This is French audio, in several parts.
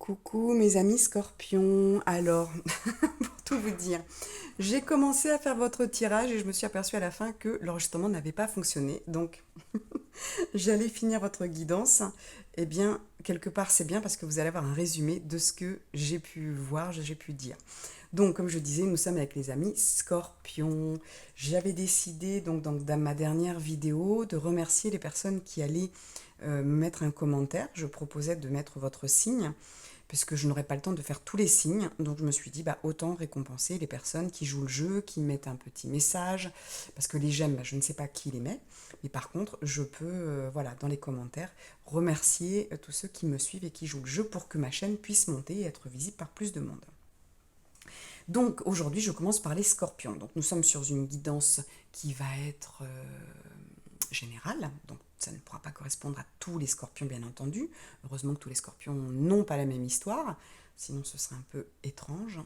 Coucou mes amis scorpions. Alors, pour tout vous dire, j'ai commencé à faire votre tirage et je me suis aperçue à la fin que l'enregistrement n'avait pas fonctionné. Donc, j'allais finir votre guidance. Eh bien, quelque part, c'est bien parce que vous allez avoir un résumé de ce que j'ai pu voir, j'ai pu dire. Donc, comme je disais, nous sommes avec les amis scorpions. J'avais décidé, donc, dans ma dernière vidéo, de remercier les personnes qui allaient mettre un commentaire. Je proposais de mettre votre signe puisque je n'aurais pas le temps de faire tous les signes. Donc je me suis dit, bah, autant récompenser les personnes qui jouent le jeu, qui mettent un petit message, parce que les j'aime, bah, je ne sais pas qui les met, mais par contre, je peux, voilà, dans les commentaires, remercier tous ceux qui me suivent et qui jouent le jeu pour que ma chaîne puisse monter et être visible par plus de monde. Donc aujourd'hui, je commence par les scorpions. Donc nous sommes sur une guidance qui va être générale, donc ça ne pourra pas correspondre à tous les scorpions bien entendu. Heureusement que tous les scorpions n'ont pas la même histoire, sinon ce serait un peu étrange.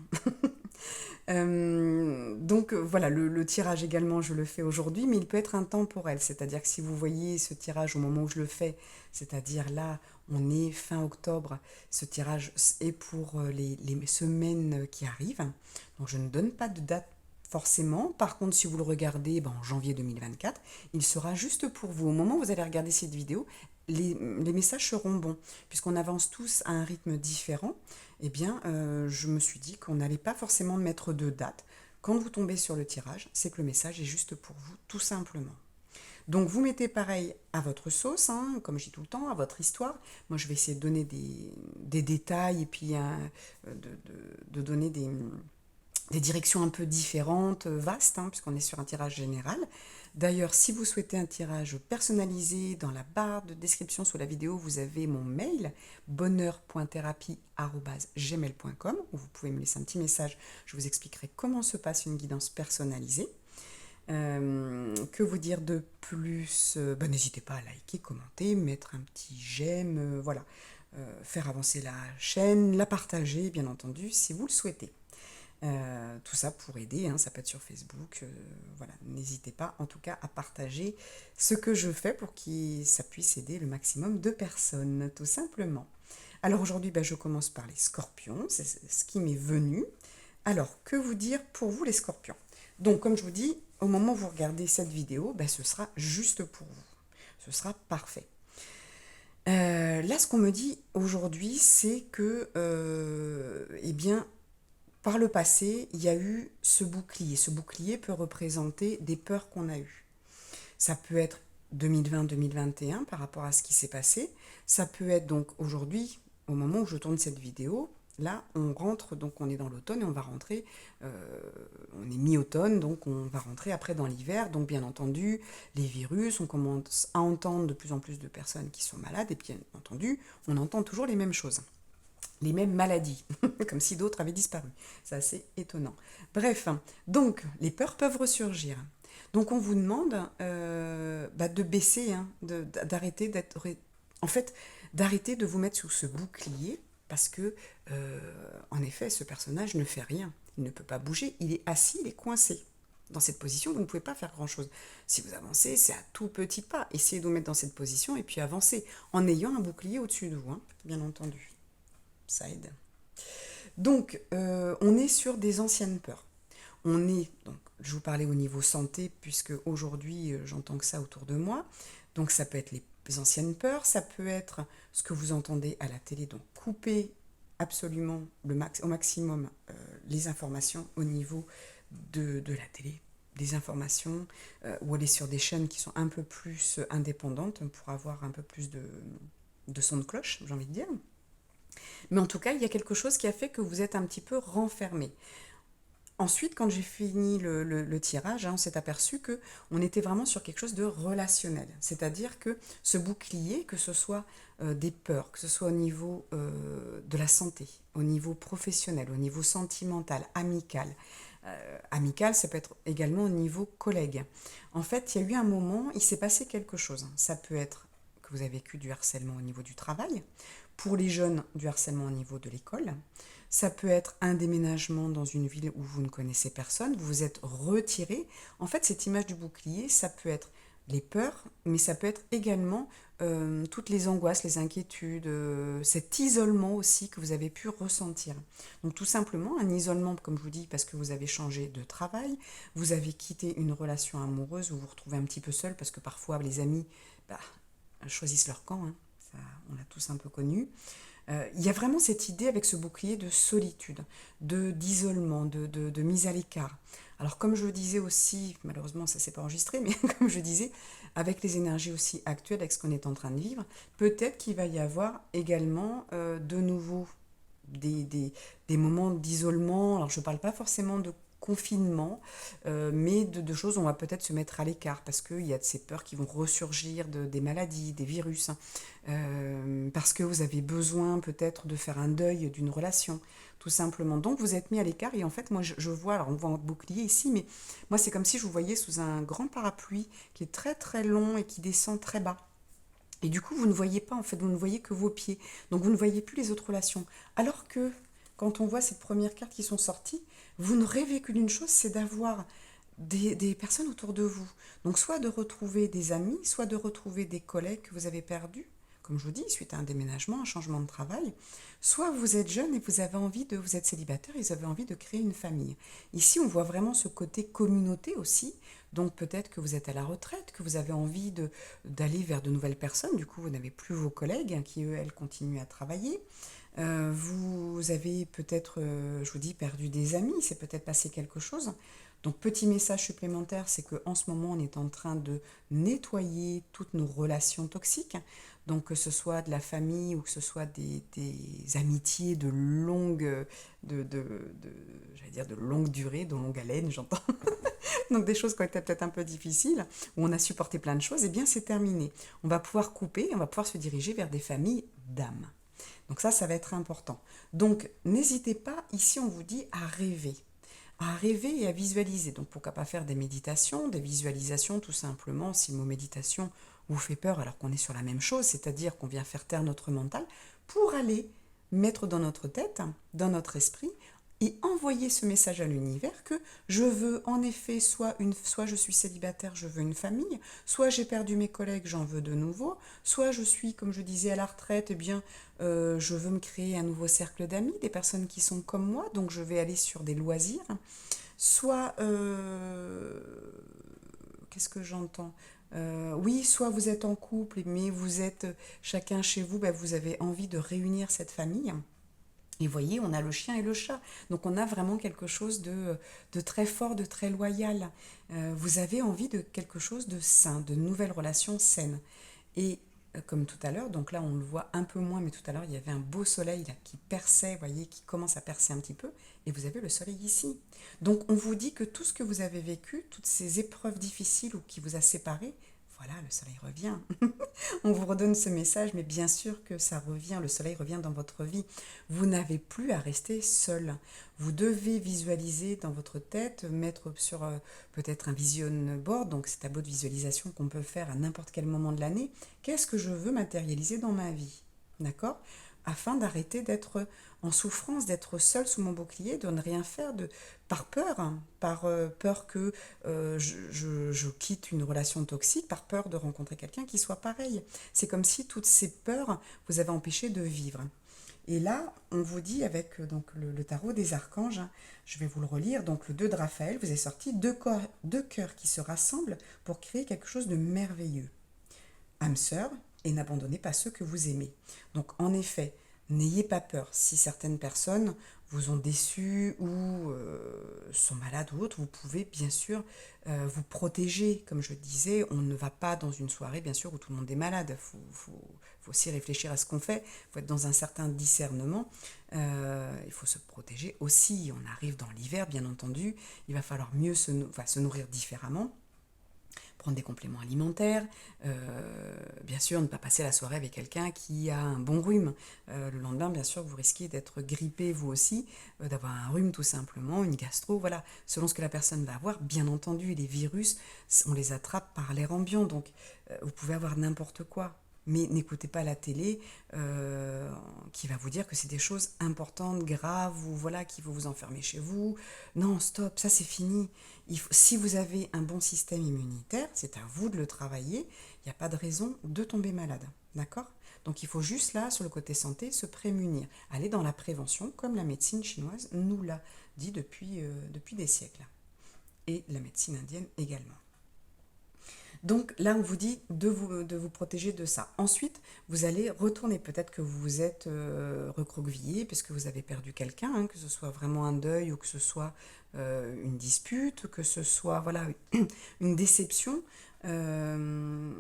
Donc voilà, le tirage également, je le fais aujourd'hui, mais il peut être intemporel, c'est-à-dire que si vous voyez ce tirage au moment où je le fais, c'est-à-dire là, on est fin octobre, ce tirage est pour les semaines qui arrivent, donc je ne donne pas de date forcément. Par contre, si vous le regardez en janvier 2024, il sera juste pour vous. Au moment où vous allez regarder cette vidéo, les messages seront bons. Puisqu'on avance tous à un rythme différent, eh bien, je me suis dit qu'on n'allait pas forcément mettre de date. Quand vous tombez sur le tirage, c'est que le message est juste pour vous, tout simplement. Donc vous mettez pareil à votre sauce, hein, comme je dis tout le temps, à votre histoire. Moi, je vais essayer de donner des détails et puis de donner des directions un peu différentes, vastes, hein, puisqu'on est sur un tirage général. D'ailleurs, si vous souhaitez un tirage personnalisé, dans la barre de description sous la vidéo, vous avez mon mail bonheur.thérapie@gmail.com où vous pouvez me laisser un petit message. Je vous expliquerai comment se passe une guidance personnalisée. Que vous dire de plus? N'hésitez pas à liker, commenter, mettre un petit j'aime, voilà. Faire avancer la chaîne, la partager, bien entendu, si vous le souhaitez. Tout ça pour aider, hein, ça peut être sur Facebook, voilà, n'hésitez pas en tout cas à partager ce que je fais pour que ça puisse aider le maximum de personnes, tout simplement. Alors aujourd'hui, je commence par les scorpions, c'est ce qui m'est venu. Alors, que vous dire pour vous les scorpions? Donc, comme je vous dis, au moment où vous regardez cette vidéo, ce sera juste pour vous. Ce sera parfait. Là, ce qu'on me dit aujourd'hui, c'est que, eh bien, par le passé, il y a eu ce bouclier. Ce bouclier peut représenter des peurs qu'on a eues. Ça peut être 2020-2021 par rapport à ce qui s'est passé. Ça peut être donc aujourd'hui, au moment où je tourne cette vidéo, là, on rentre, donc on est dans l'automne et on va rentrer, on est mi-automne, donc on va rentrer après dans l'hiver. Donc bien entendu, les virus, on commence à entendre de plus en plus de personnes qui sont malades et bien entendu, on entend toujours les mêmes choses, les mêmes maladies, comme si d'autres avaient disparu. C'est assez étonnant. Bref, donc les peurs peuvent ressurgir. Donc on vous demande de baisser, hein, d'arrêter d'être, en fait, d'arrêter de vous mettre sous ce bouclier parce que, en effet, ce personnage ne fait rien. Il ne peut pas bouger. Il est assis, il est coincé. Dans cette position, vous ne pouvez pas faire grand-chose. Si vous avancez, c'est à tout petit pas. Essayez de vous mettre dans cette position et puis avancez en ayant un bouclier au-dessus de vous, hein, bien entendu. Ça aide. Donc, on est sur des anciennes peurs. On est, donc, je vous parlais au niveau santé, puisque aujourd'hui, j'entends que ça autour de moi. Donc, ça peut être les anciennes peurs, ça peut être ce que vous entendez à la télé. Donc, couper absolument au maximum les informations au niveau de la télé, des informations, ou aller sur des chaînes qui sont un peu plus indépendantes pour avoir un peu plus de son de cloche, j'ai envie de dire. Mais en tout cas, il y a quelque chose qui a fait que vous êtes un petit peu renfermé. Ensuite, quand j'ai fini le tirage, hein, on s'est aperçu qu'on était vraiment sur quelque chose de relationnel. C'est-à-dire que ce bouclier, que ce soit des peurs, que ce soit au niveau de la santé, au niveau professionnel, au niveau sentimental, amical. Amical, ça peut être également au niveau collègue. En fait, il y a eu un moment, il s'est passé quelque chose. Ça peut être que vous avez vécu du harcèlement au niveau du travail, pour les jeunes, du harcèlement au niveau de l'école. Ça peut être un déménagement dans une ville où vous ne connaissez personne, vous vous êtes retiré. En fait, cette image du bouclier, ça peut être les peurs, mais ça peut être également toutes les angoisses, les inquiétudes, cet isolement aussi que vous avez pu ressentir. Donc tout simplement un isolement, comme je vous dis, parce que vous avez changé de travail, vous avez quitté une relation amoureuse, vous vous retrouvez un petit peu seul, parce que parfois les amis bah, choisissent leur camp, hein. Ça, on l'a tous un peu connu. Il y a vraiment cette idée avec ce bouclier de solitude, d'isolement, de mise à l'écart. Alors comme je le disais aussi, malheureusement ça ne s'est pas enregistré, mais comme je disais, avec les énergies aussi actuelles, avec ce qu'on est en train de vivre, peut-être qu'il va y avoir également de nouveau des, des, des moments d'isolement. Alors je ne parle pas forcément de confinement, mais de choses où on va peut-être se mettre à l'écart parce qu'il y a de ces peurs qui vont ressurgir des maladies, des virus, hein, parce que vous avez besoin peut-être de faire un deuil d'une relation, tout simplement. Donc vous êtes mis à l'écart et en fait moi je vois, alors on voit un bouclier ici, mais moi c'est comme si je vous voyais sous un grand parapluie qui est très très long et qui descend très bas. Et du coup, vous ne voyez pas, en fait, vous ne voyez que vos pieds. Donc, vous ne voyez plus les autres relations. Alors que, quand on voit ces premières cartes qui sont sorties, vous ne rêvez que d'une chose, c'est d'avoir des personnes autour de vous. Donc, soit de retrouver des amis, soit de retrouver des collègues que vous avez perdus, comme je vous dis, suite à un déménagement, un changement de travail. Soit vous êtes jeune et vous êtes célibataire et vous avez envie de créer une famille. Ici, on voit vraiment ce côté communauté aussi. Donc peut-être que vous êtes à la retraite, que vous avez envie d'aller vers de nouvelles personnes. Du coup, vous n'avez plus vos collègues hein, qui, eux, elles, continuent à travailler. Vous avez peut-être, je vous dis, perdu des amis, c'est peut-être passé quelque chose. Donc petit message supplémentaire, c'est qu'en ce moment, on est en train de nettoyer toutes nos relations toxiques. Donc que ce soit de la famille ou que ce soit des amitiés j'allais dire de longue durée, de longue haleine, j'entends. Donc des choses qui ont été peut-être un peu difficiles, où on a supporté plein de choses, et bien c'est terminé. On va pouvoir couper, on va pouvoir se diriger vers des familles d'âmes. Donc ça va être important. Donc n'hésitez pas, ici on vous dit à rêver et à visualiser. Donc pourquoi pas faire des méditations, des visualisations tout simplement, si le mot méditation vous fait peur alors qu'on est sur la même chose, c'est-à-dire qu'on vient faire taire notre mental pour aller mettre dans notre tête, dans notre esprit, et envoyer ce message à l'univers que je veux en effet soit je suis célibataire, je veux une famille, soit j'ai perdu mes collègues, j'en veux de nouveau, soit je suis, comme je disais, à la retraite, eh bien je veux me créer un nouveau cercle d'amis, des personnes qui sont comme moi, donc je vais aller sur des loisirs, soit qu'est-ce que j'entends oui, soit vous êtes en couple, mais vous êtes chacun chez vous, ben, vous avez envie de réunir cette famille. Et vous voyez, on a le chien et le chat. Donc on a vraiment quelque chose de très fort, de très loyal. Vous avez envie de quelque chose de sain, de nouvelles relations saines. Et comme tout à l'heure, donc là on le voit un peu moins, mais tout à l'heure il y avait un beau soleil là, qui perçait, vous voyez, qui commence à percer un petit peu. Et vous avez le soleil ici. Donc on vous dit que tout ce que vous avez vécu, toutes ces épreuves difficiles ou qui vous a séparés, voilà, le soleil revient. On vous redonne ce message, mais bien sûr que ça revient, le soleil revient dans votre vie. Vous n'avez plus à rester seul. Vous devez visualiser dans votre tête, mettre sur peut-être un vision board, donc ces tableaux de visualisation qu'on peut faire à n'importe quel moment de l'année. Qu'est-ce que je veux matérialiser dans ma vie? D'accord? Afin d'arrêter d'être en souffrance, d'être seul sous mon bouclier, de ne rien faire par peur, hein, par peur que je quitte une relation toxique, par peur de rencontrer quelqu'un qui soit pareil. C'est comme si toutes ces peurs vous avaient empêché de vivre. Et là, on vous dit avec donc le tarot des archanges, hein, je vais vous le relire, donc le 2 de Raphaël, vous est sorti deux cœurs qui se rassemblent pour créer quelque chose de merveilleux. Âme sœur, et n'abandonnez pas ceux que vous aimez. Donc en effet, n'ayez pas peur. Si certaines personnes vous ont déçu ou sont malades ou autres, vous pouvez bien sûr vous protéger. Comme je disais, on ne va pas dans une soirée, bien sûr, où tout le monde est malade. Faut aussi réfléchir à ce qu'on fait. Il faut être dans un certain discernement. Il faut se protéger aussi. On arrive dans l'hiver, bien entendu. Il va falloir mieux se nourrir différemment, prendre des compléments alimentaires, bien sûr ne pas passer la soirée avec quelqu'un qui a un bon rhume. Le lendemain, bien sûr, vous risquez d'être grippé vous aussi, d'avoir un rhume tout simplement, une gastro, voilà, selon ce que la personne va avoir. Bien entendu, les virus, on les attrape par l'air ambiant, donc vous pouvez avoir n'importe quoi. Mais n'écoutez pas la télé qui va vous dire que c'est des choses importantes, graves, ou voilà, qui vont vous enfermer chez vous. Non, stop, ça c'est fini. Si vous avez un bon système immunitaire, c'est à vous de le travailler. Il n'y a pas de raison de tomber malade. D'accord? Donc il faut juste là, sur le côté santé, se prémunir. Aller dans la prévention, comme la médecine chinoise nous l'a dit depuis des siècles. Et la médecine indienne également. Donc là, on vous dit de vous protéger de ça. Ensuite, vous allez retourner. Peut-être que vous vous êtes recroquevillé parce que vous avez perdu quelqu'un, hein, que ce soit vraiment un deuil ou que ce soit une dispute, que ce soit voilà, une déception. Euh,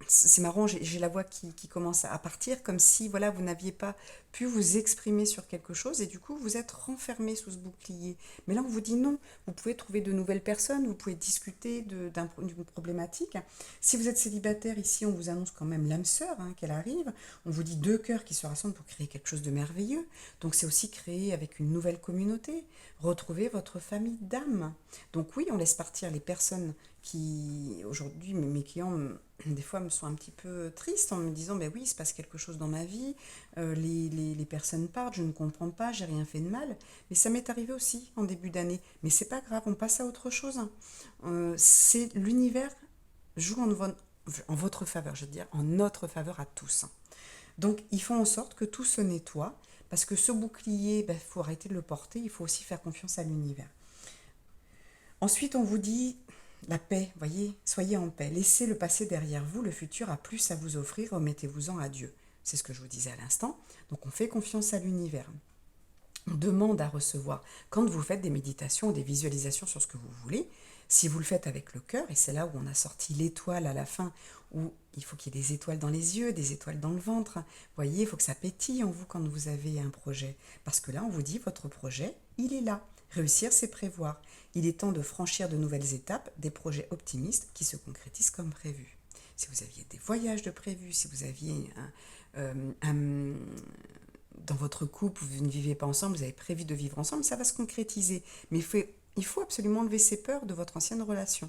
c'est marrant, j'ai la voix qui commence à partir, comme si voilà, vous n'aviez pas pu vous exprimer sur quelque chose et du coup vous êtes renfermé sous ce bouclier. Mais là on vous dit non, vous pouvez trouver de nouvelles personnes, vous pouvez discuter d'une problématique. Si vous êtes célibataire ici, on vous annonce quand même l'âme sœur hein, qu'elle arrive, on vous dit deux cœurs qui se rassemblent pour créer quelque chose de merveilleux. Donc c'est aussi créer avec une nouvelle communauté, retrouver votre famille d'âme. Donc oui, on laisse partir les personnes qui, aujourd'hui, mes clients, des fois, me sont un petit peu tristes en me disant, ben oui, il se passe quelque chose dans ma vie, les personnes partent, je ne comprends pas, j'ai rien fait de mal. Mais ça m'est arrivé aussi en début d'année. Mais c'est pas grave, on passe à autre chose. Hein. C'est l'univers joue en votre faveur, je veux dire, en notre faveur à tous. Hein. Donc, il faut en sorte que tout se nettoie, parce que ce bouclier, il faut arrêter de le porter, il faut aussi faire confiance à l'univers. Ensuite, on vous dit la paix, voyez, soyez en paix. Laissez le passé derrière vous, le futur a plus à vous offrir, remettez-vous-en à Dieu. C'est ce que je vous disais à l'instant. Donc on fait confiance à l'univers. On demande à recevoir. Quand vous faites des méditations ou des visualisations sur ce que vous voulez, si vous le faites avec le cœur, et c'est là où on a sorti l'étoile à la fin, où il faut qu'il y ait des étoiles dans les yeux, des étoiles dans le ventre. Vous voyez, il faut que ça pétille en vous quand vous avez un projet. Parce que là, on vous dit, votre projet, il est là. Réussir, c'est prévoir. Il est temps de franchir de nouvelles étapes, des projets optimistes qui se concrétisent comme prévu. Si vous aviez des voyages de prévus, si vous aviez dans votre couple, vous ne vivez pas ensemble, vous avez prévu de vivre ensemble, ça va se concrétiser. Mais il faut absolument enlever ces peurs de votre ancienne relation.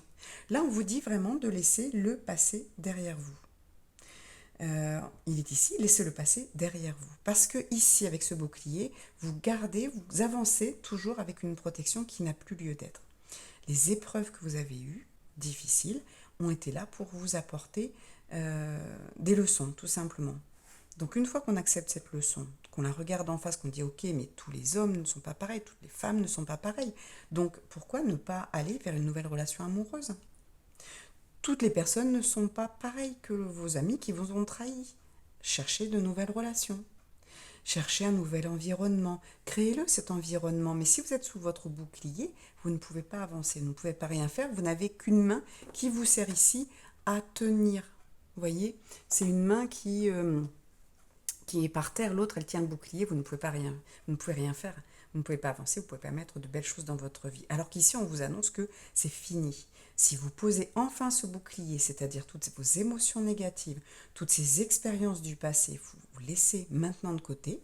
Là, on vous dit vraiment de laisser le passé derrière vous. Il est ici, laissez le passé derrière vous. Parce que ici, avec ce bouclier, vous gardez, vous avancez toujours avec une protection qui n'a plus lieu d'être. Les épreuves que vous avez eues, difficiles, ont été là pour vous apporter des leçons, tout simplement. Donc une fois qu'on accepte cette leçon, qu'on la regarde en face, qu'on dit ok, mais tous les hommes ne sont pas pareils, toutes les femmes ne sont pas pareilles. Donc pourquoi ne pas aller vers une nouvelle relation amoureuse ? Toutes les personnes ne sont pas pareilles que vos amis qui vous ont trahi. Cherchez de nouvelles relations. Cherchez un nouvel environnement. Créez-le cet environnement. Mais si vous êtes sous votre bouclier, vous ne pouvez pas avancer, vous ne pouvez pas rien faire. Vous n'avez qu'une main qui vous sert ici à tenir. Vous voyez, c'est une main qui est par terre, l'autre elle tient le bouclier, vous ne pouvez rien faire, vous ne pouvez pas avancer, vous ne pouvez pas mettre de belles choses dans votre vie. Alors qu'ici on vous annonce que c'est fini. Si vous posez enfin ce bouclier, c'est-à-dire toutes vos émotions négatives, toutes ces expériences du passé, vous laissez maintenant de côté,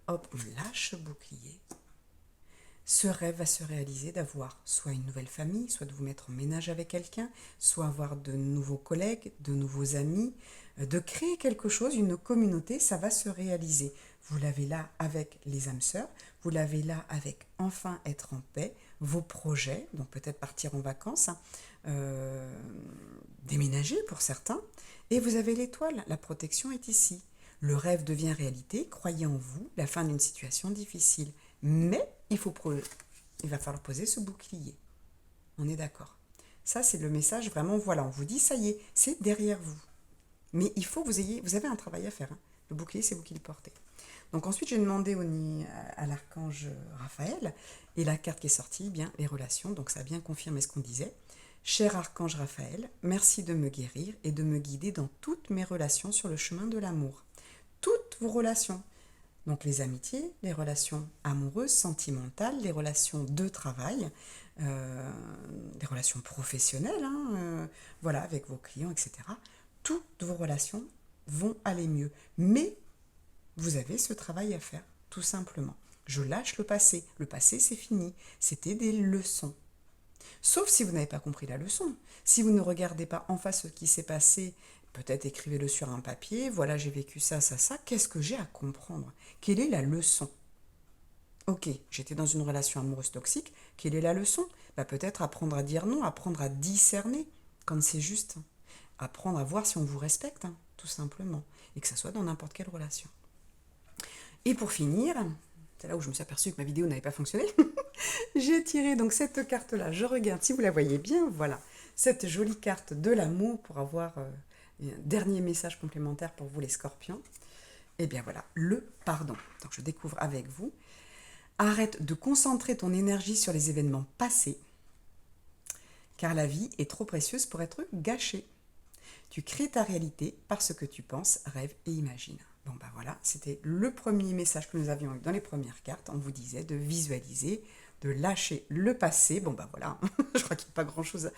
hop, on lâche ce bouclier. Ce rêve va se réaliser d'avoir soit une nouvelle famille, soit de vous mettre en ménage avec quelqu'un, soit avoir de nouveaux collègues, de nouveaux amis, de créer quelque chose, une communauté, ça va se réaliser. Vous l'avez là avec les âmes sœurs, vous l'avez là avec enfin être en paix, vos projets, donc peut-être partir en vacances, déménager pour certains, et vous avez l'étoile, la protection est ici. Le rêve devient réalité, croyez en vous, la fin d'une situation difficile. Mais il va falloir poser ce bouclier. On est d'accord. Ça, c'est le message vraiment, voilà, on vous dit, ça y est, c'est derrière vous. Mais il faut que vous avez un travail à faire. Hein. Le bouclier, c'est vous qui le portez. Donc ensuite, j'ai demandé à l'archange Raphaël, et la carte qui est sortie, bien, les relations, donc ça a bien confirmé ce qu'on disait. Cher archange Raphaël, merci de me guérir et de me guider dans toutes mes relations sur le chemin de l'amour. Toutes vos relations. Donc les amitiés, les relations amoureuses, sentimentales, les relations de travail, les relations professionnelles, hein, voilà, avec vos clients, etc. Toutes vos relations vont aller mieux. Mais vous avez ce travail à faire, tout simplement. Je lâche le passé. Le passé, c'est fini. C'était des leçons. Sauf si vous n'avez pas compris la leçon. Si vous ne regardez pas en face ce qui s'est passé peut-être écrivez-le sur un papier, voilà, j'ai vécu ça, ça, ça, qu'est-ce que j'ai à comprendre? Quelle est la leçon? Ok, j'étais dans une relation amoureuse toxique, quelle est la leçon? Bah, peut-être apprendre à dire non, apprendre à discerner quand c'est juste, apprendre à voir si on vous respecte, hein, tout simplement, et que ça soit dans n'importe quelle relation. Et pour finir, c'est là où je me suis aperçue que ma vidéo n'avait pas fonctionné, j'ai tiré donc cette carte-là, je regarde si vous la voyez bien, voilà, cette jolie carte de l'amour pour avoir un dernier message complémentaire pour vous les scorpions. Et bien voilà, le pardon. Donc je découvre avec vous. Arrête de concentrer ton énergie sur les événements passés, car la vie est trop précieuse pour être gâchée. Tu crées ta réalité par ce que tu penses, rêves et imagines. Bon ben voilà, c'était le premier message que nous avions eu dans les premières cartes. On vous disait de visualiser, de lâcher le passé. Bon ben voilà, je crois qu'il n'y a pas grand-chose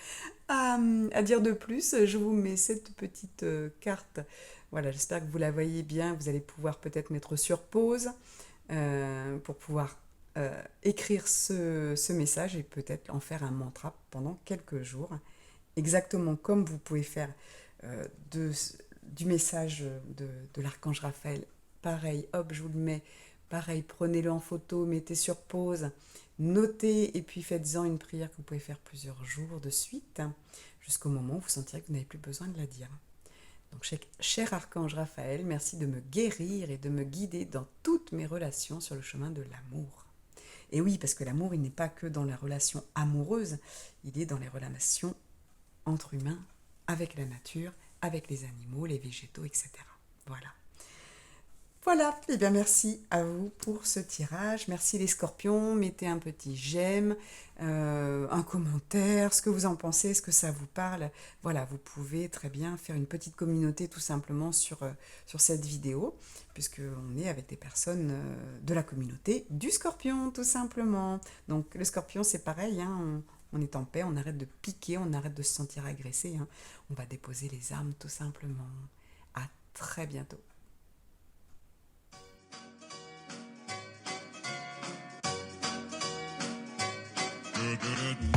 à dire de plus. Je vous mets cette petite carte. Voilà, j'espère que vous la voyez bien. Vous allez pouvoir peut-être mettre sur pause pour pouvoir écrire ce message et peut-être en faire un mantra pendant quelques jours. Exactement comme vous pouvez faire du message de l'archange Raphaël. Pareil, hop, je vous le mets. Pareil, prenez-le en photo, mettez sur pause, notez et puis faites-en une prière que vous pouvez faire plusieurs jours de suite, hein, jusqu'au moment où vous sentirez que vous n'avez plus besoin de la dire. Donc, cher archange Raphaël, merci de me guérir et de me guider dans toutes mes relations sur le chemin de l'amour. Et oui, parce que l'amour, il n'est pas que dans les relations amoureuses, il est dans les relations entre humains, avec la nature, avec les animaux, les végétaux, etc. Voilà. Voilà, et bien merci à vous pour ce tirage. Merci les scorpions, mettez un petit j'aime, un commentaire, ce que vous en pensez, ce que ça vous parle. Voilà, vous pouvez très bien faire une petite communauté tout simplement sur cette vidéo, puisqu'on est avec des personnes de la communauté du scorpion, tout simplement. Donc le scorpion, c'est pareil, hein, on est en paix, on arrête de piquer, on arrête de se sentir agressé, hein. On va déposer les armes tout simplement. À très bientôt. Do do do do.